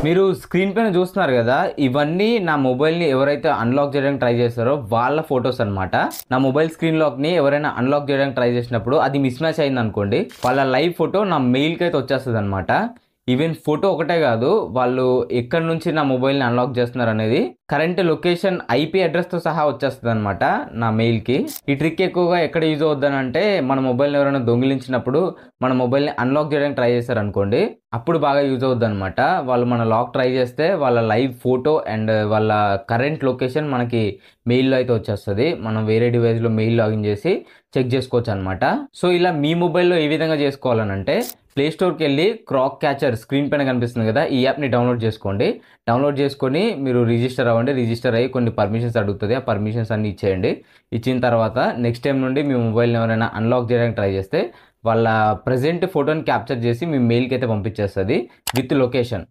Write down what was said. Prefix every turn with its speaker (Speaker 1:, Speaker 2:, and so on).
Speaker 1: మీరు స్క్రీన్ పైన చూస్తున్నారు కదా, ఇవన్నీ నా మొబైల్ని ఎవరైతే అన్లాక్ చేయడానికి ట్రై చేస్తారో వాళ్ళ ఫొటోస్ అన్నమాట. నా మొబైల్ స్క్రీన్ లాక్ని ఎవరైనా అన్లాక్ చేయడానికి ట్రై చేసినప్పుడు అది మిస్ మ్యాచ్ అయింది అనుకోండి, వాళ్ళ లైవ్ ఫోటో నా మెయిల్కి అయితే వచ్చేస్తుంది అనమాట. ఈవెన్ ఫోటో ఒకటే కాదు, వాళ్ళు ఎక్కడి నుంచి నా మొబైల్ని అన్లాక్ చేస్తున్నారు అనేది కరెంట్ లొకేషన్ ఐపీ అడ్రస్తో సహా వచ్చేస్తుంది అనమాట నా మెయిల్కి. ఈ ట్రిక్ ఎక్కువగా ఎక్కడ యూజ్ అవుద్దని అంటే, మన మొబైల్ని ఎవరైనా దొంగిలించినప్పుడు మన మొబైల్ని అన్లాక్ చేయడానికి ట్రై చేస్తారు అనుకోండి, అప్పుడు బాగా యూజ్ అవుద్ది అనమాట. వాళ్ళు మన లాక్ ట్రై చేస్తే వాళ్ళ లైవ్ ఫోటో అండ్ వాళ్ళ కరెంట్ లొకేషన్ మనకి మెయిల్లో అయితే వచ్చేస్తుంది. మనం వేరే డివైస్లో మెయిల్ లాగిన్ చేసి చెక్ చేసుకోవచ్చు అనమాట. సో ఇలా మీ మొబైల్లో ఏ విధంగా చేసుకోవాలనంటే, ప్లే స్టోర్కి వెళ్ళి క్రాక్ క్యాచర్ స్క్రీన్ పైన కనిపిస్తుంది కదా, ఈ యాప్ని డౌన్లోడ్ చేసుకోండి. డౌన్లోడ్ చేసుకొని మీరు రిజిస్టర్ అవ్వండి. రిజిస్టర్ అయ్యి కొన్ని పర్మిషన్స్ అడుగుతుంది, ఆ పర్మిషన్స్ అన్ని ఇచ్చేయండి. ఇచ్చిన తర్వాత నెక్స్ట్ టైం నుండి మీ మొబైల్ని ఎవరైనా అన్లాక్ చేయడానికి ట్రై చేస్తే వాళ్ళ ప్రజెంట్ ఫోటోని క్యాప్చర్ చేసి మీ మెయిల్కి అయితే పంపించేస్తుంది విత్ లొకేషన్.